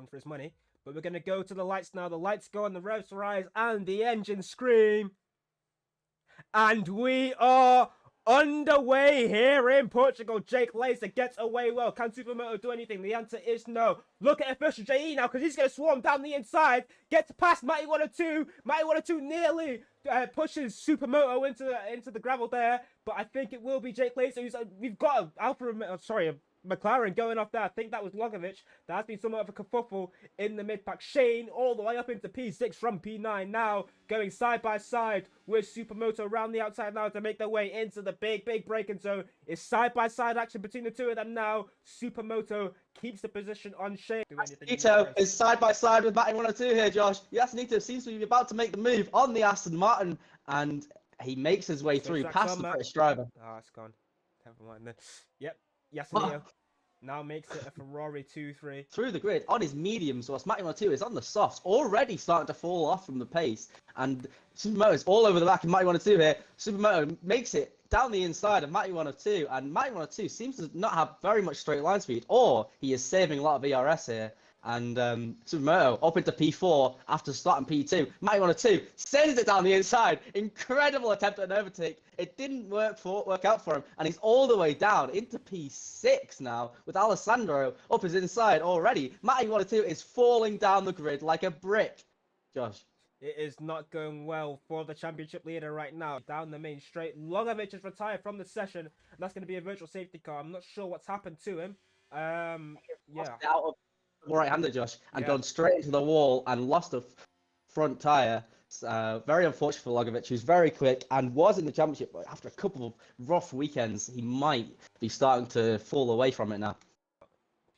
for his money. But we're going to go to the lights now. The lights go on, the revs rise, and the engines scream. And we are underway here in Portugal. Jake Laser gets away well. Can Supermoto do anything? The answer is no. Look at official JE now, because he's going to swarm down the inside. Gets past Matty 102. Matty 102 nearly pushes Supermoto into the gravel there. But I think it will be Jake Laser. We've got a McLaren going off there. I think that was Logovic. There has been somewhat of a kerfuffle in the mid-pack. Shane all the way up into P6 from P9 now, going side by side with Supermoto around the outside now to make their way into the big braking zone. It's side by side action between the two of them now. Supermoto keeps the position on Shane. Nito is side by side with Matty 102 here, Josh. Yes, Nito seems to be about to make the move on the Aston Martin, and he makes his way through past the British driver. Ah, it's gone. Never mind then. Yep. Yasunio now makes it a Ferrari 2-3. Through the grid on his mediums, whilst Matty 102 is on the softs, already starting to fall off from the pace. And Supermoto is all over the back of Matty 102 here. Supermoto makes it down the inside of Matty 102, and Matty 102 seems to not have very much straight line speed, or he is saving a lot of ERS here. And Supermoto up into P4 after starting P2. Matty 102 sends it down the inside. Incredible attempt at an overtake. It didn't work out for him, and he's all the way down into P6 now with Alessandro up his inside already. Matty 102 is falling down the grid like a brick. Josh. It is not going well for the championship leader right now. Down the main straight. Logovic is retired from the session, and that's going to be a virtual safety car. I'm not sure what's happened to him. Yeah. Out of right-hander, Josh, and gone straight into the wall and lost a front tyre. Very unfortunate for Logovic, who's very quick and was in the championship, but after a couple of rough weekends, he might be starting to fall away from it now.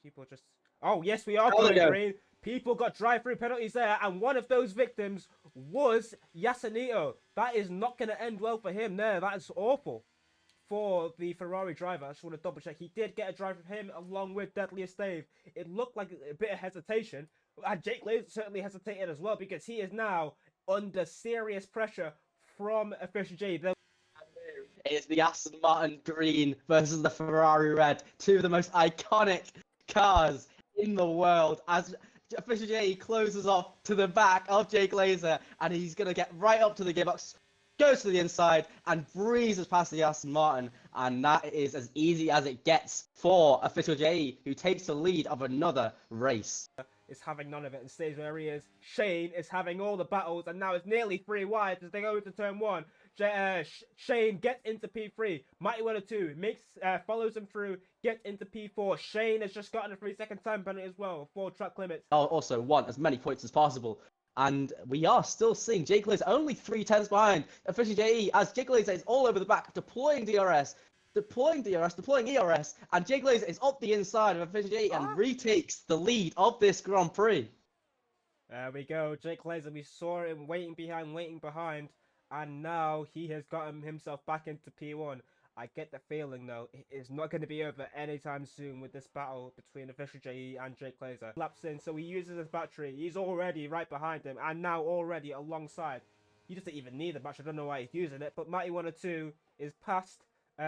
People just... Oh, yes, we are going green. People got drive-through penalties there, and one of those victims was Yasunito. That is not going to end well for him there. That is awful for the Ferrari driver. I just want to double check. He did get a drive from him along with Deadliest Dave. It looked like a bit of hesitation. And Jake Laser certainly hesitated as well, because he is now under serious pressure from Official J. It's the Aston Martin green versus the Ferrari red. Two of the most iconic cars in the world. As Official J closes off to the back of Jake Laser, and he's going to get right up to the gearbox. Goes to the inside and breezes past the Aston Martin, and that is as easy as it gets for Official J, who takes the lead of another race. Is having none of it and stays where he is. Shane is having all the battles, and now it's nearly 3 wide as they go into turn 1. Shane gets into P3. Matty 102 follows him through, gets into P4. Shane has just gotten a 3-second time penalty as well, 4 track limits. Also want as many points as possible. And we are still seeing Jake Laser only 3/10 behind Official JE, as Jake Laser is all over the back, deploying DRS, deploying ERS, and Jake Laser is up the inside of Official JE and retakes the lead of this Grand Prix. There we go, Jake Laser. We saw him waiting behind, and now he has gotten himself back into P1. I get the feeling, though, it is not going to be over anytime soon with this battle between Official JE and Jake Laser. Laps in, so he uses his battery. He's already right behind him, and now already alongside. He doesn't even need the battery. I don't know why he's using it, but Matty 102 is past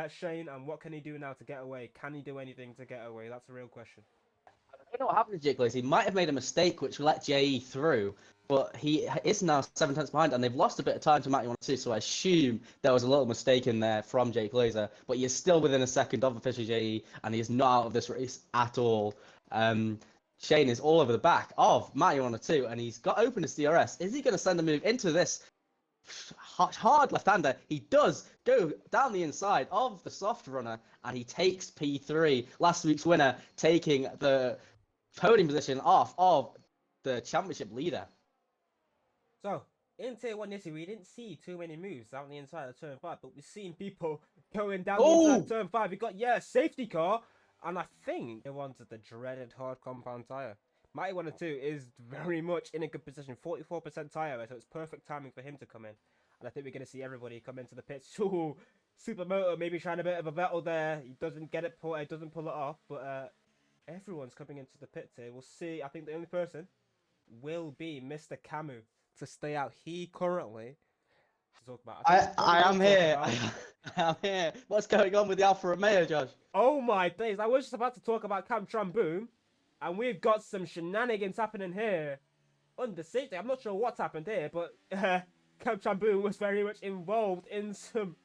Shane, and what can he do now to get away? Can he do anything to get away? That's a real question. I don't know what happened to Jake Laser. He might have made a mistake which let JE through, but he is now 7/10 behind, and they've lost a bit of time to Matty 102, so I assume there was a little mistake in there from Jake Laser, but he is still within a second of Official JE, and he is not out of this race at all. Shane is all over the back of Matty 102, and he's got open his DRS. Is he going to send a move into this hard left-hander? He does go down the inside of the soft runner, and he takes P3. Last week's winner taking the podium position off of the championship leader. So, in Tier 1 this year, we didn't see too many moves out on the inside of Turn 5, but we've seen people going down the inside of Turn 5. We got, a safety car, and I think they wanted the dreaded hard compound tyre. Matty 102 is very much in a good position, 44% tyre, so it's perfect timing for him to come in. And I think we're going to see everybody come into the pits. Ooh, Supermoto maybe trying a bit of a battle there. He doesn't get it, he doesn't pull it off, but everyone's coming into the pits here. We'll see. I think the only person will be Mr. Camus to stay out. He currently I am here. I am here. What's going on with the Alfa Romeo, Josh? Oh my days. I was just about to talk about Cam Tramboom, And we've got some shenanigans happening here. Under safety, I'm not sure what's happened here, but Kamchambu was very much involved in some,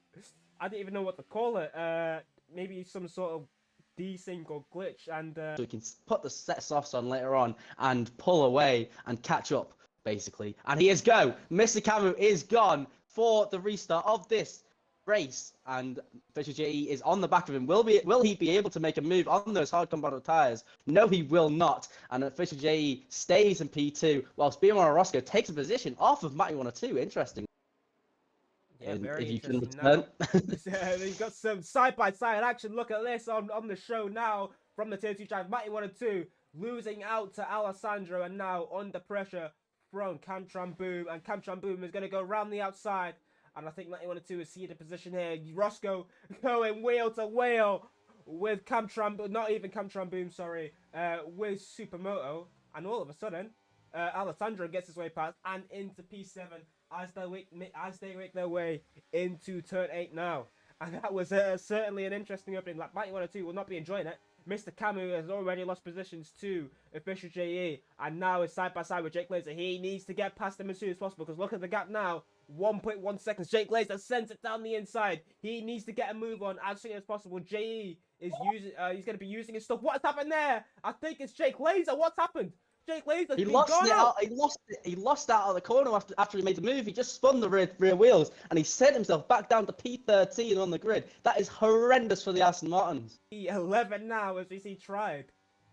I don't even know what to call it, maybe some sort of desync or glitch, and So we can put the set softs on later on and pull away and catch up, basically. And he is go. Mr. Camu is gone for the restart of this race, and Fisher JE is on the back of him. Will he be able to make a move on those hard combat tires? No, he will not. And Fisher JE stays in P2, whilst BMRL Roscoe takes a position off of Matty 102. Interesting. yeah, very if you can interesting understand. now. We've got some side-by-side action. Look at this on the show now from the tier 2 drive. Matty 102 losing out to Alessandro, and now under pressure from Kamtramboom, and Kamtramboom is going to go round the outside. And I think 91-2 is seated position here. Roscoe going wheel to wheel with Kamtramboom, not even Kamtramboom, sorry, with Supermoto. And all of a sudden, Alessandro gets his way past and into P7 as they make their way into turn 8 now. And that was certainly an interesting opening. Like, 91-2 will not be enjoying it. Mr. Camu has already lost positions to Official JE, and now is side by side with Jake Laser. He needs to get past him as soon as possible, because look at the gap now. 1.1 seconds. Jake Laser sends it down the inside. He needs to get a move on as soon as possible. JE is using. He's going to be using his stuff. What's happened there? I think it's Jake Laser. What's happened? Jake Laser's He been lost gone it out. out. He lost out of the corner after he made the move. He just spun the rear wheels and he sent himself back down to P13 on the grid. That is horrendous for the Aston Martins. P11 now as we see Tribe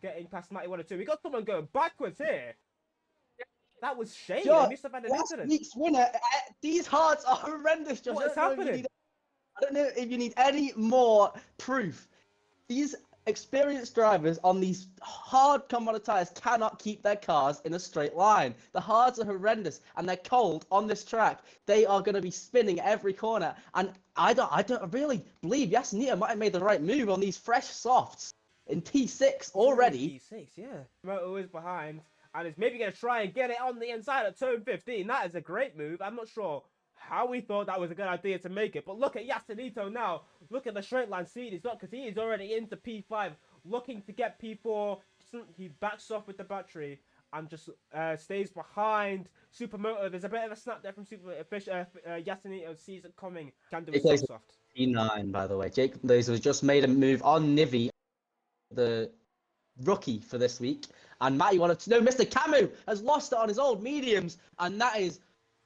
getting past 91-2. We got someone going backwards here. That was Shane. Josh, He must have had an last incident. week's winner. These hards are horrendous, Josh. What is happening? I don't know if you need any more proof. These experienced drivers on these hard combat tires cannot keep their cars in a straight line. The hards are horrendous and they're cold on this track. They are going to be spinning every corner, and I don't really believe Yasunita might have made the right move on these fresh softs in P6 already. P6, yeah. Moto is behind and is maybe going to try and get it on the inside at turn 15. That is a great move. I'm not sure how we thought that was a good idea to make it, but look at Yasunito now. Look at the straight line speed he's got, because he is already into P5, looking to get P4. He backs off with the battery and just stays behind Supermoto. There's a bit of a snap there from Yasunito sees it coming. Can do it soft. P9, by the way. Jake Laser has just made a move on Nivi, the rookie for this week, and Matty wanted to know Mr. Camu has lost it on his old mediums, and that is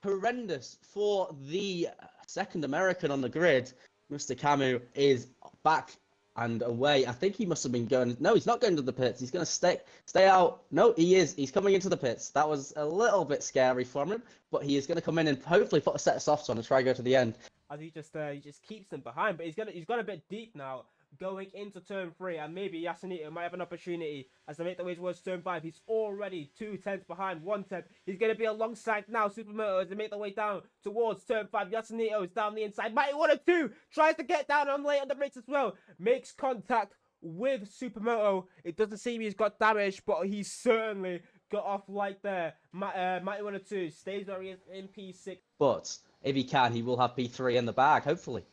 horrendous for the second American on the grid. Mr. Camu is back and away. I think he must have been going. No, he's not going to the pits. He's going to stay out. No, he is. He's coming into the pits. That was a little bit scary for him, but he is going to come in and hopefully put a set of softs on and try to go to the end. As he just keeps them behind, but he's gone a bit deep now, going into turn 3, and maybe Yasunito might have an opportunity as they make their way towards turn 5. He's already 2 tenths behind, 1 tenth. He's going to be alongside now Supermoto as they make their way down towards turn 5. Yasunito is down the inside. Mighty 102 tries to get down on late on the brakes as well. Makes contact with Supermoto. It doesn't seem he's got damage, but he's certainly got off light there. Mighty 102 stays where he is in P6. But if he can, he will have P3 in the bag, hopefully.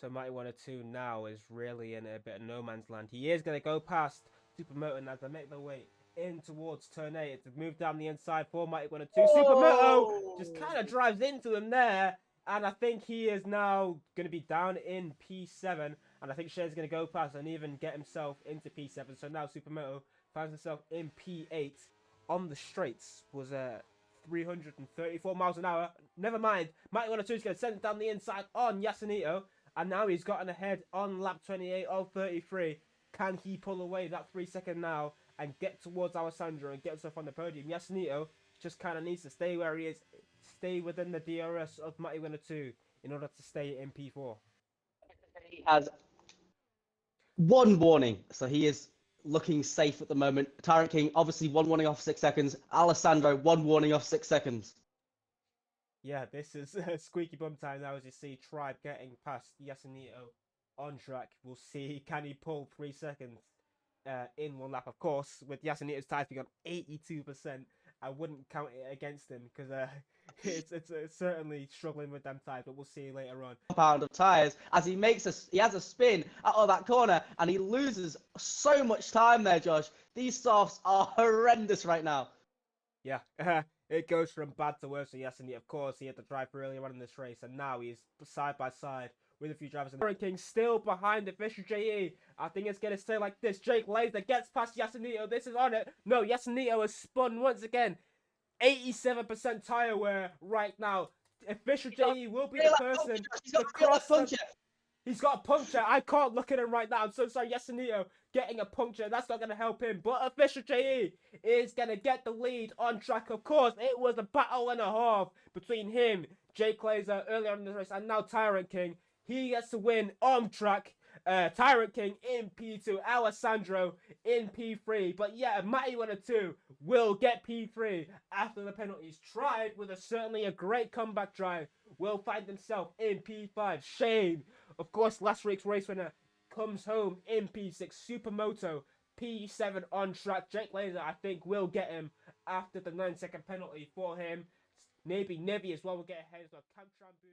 So Mighty 102 now is really in a bit of no man's land. He is going to go past Supermoto, and as they make their way in towards turn 8, it's moved down the inside for Mighty 102. Supermoto just kind of drives into him there, and I think he is now going to be down in P7, and I think Shane's going to go past and even get himself into P7. So now Supermoto finds himself in P8 on the straights. Was 334 miles an hour. Never mind. Mighty 102 is going to send it down the inside on Yasunito. And now he's gotten ahead on lap 28 of 33. Can he pull away that 3 second now and get towards Alessandro and get himself on the podium? Yasunito just kind of needs to stay where he is, stay within the DRS of Matty 102 in order to stay in P4. He has one warning, so he is looking safe at the moment. Tyrant King, obviously 1 warning off 6 seconds. Alessandro, 1 warning off 6 seconds. Yeah, this is squeaky bum time now as you see Tribe getting past Yasunito on track. We'll see, can he pull 3 seconds in one lap? Of course, with Yasunito's tires being on 82%, I wouldn't count it against him because it's certainly struggling with them tires, but we'll see later on. Pound of tires as he has a spin out of that corner, and he loses so much time there, Josh. These softs are horrendous right now. Yeah, it goes from bad to worse. So yes, and of course he had to drive earlier on in this race, and now he's side by side with a few drivers. And ranking still behind official JE. I think it's gonna stay like this. Jake Laser gets past Yasunito. This is on it. No, Yasunito has spun once again. 87% tire wear right now. Official JE will be the person to cross the... He's got a puncture. I can't look at him right now. I'm so sorry. Yasunito getting a puncture. That's not going to help him. But official JE is going to get the lead on track. Of course, it was a battle and a half between him, Jake Laser, earlier in the race, and now Tyrant King. He gets to win on track. Tyrant King in P2, Alessandro in P3. But yeah, Matty 102 will get P3 after the penalties. Tried with certainly a great comeback drive. Will find himself in P5. Shane, of course, last week's race winner, comes home in P6. Supermoto P7 on track. Jake Laser, I think, will get him after the 9-second penalty for him. Maybe Nevi as well will get ahead as well. Camtran Boom.